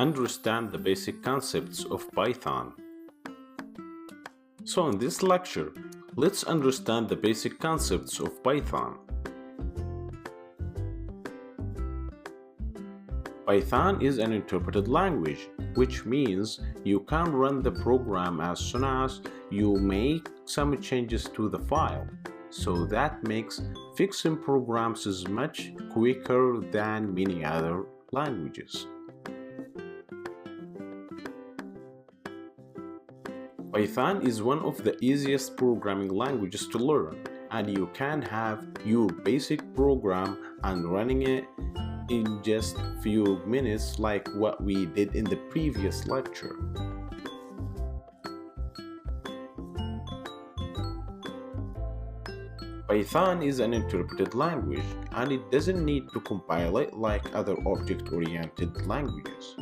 understand the basic concepts of Python. So in this lecture, let's understand the basic concepts of Python. Python is an interpreted language, which means you can run the program as soon as you make some changes to the file. So that makes fixing programs is much quicker than many other languages. Python is one of the easiest programming languages to learn, and you can have your basic program and running it in just few minutes like what we did in the previous lecture. Python is an interpreted language and it doesn't need to compile it like other object-oriented languages.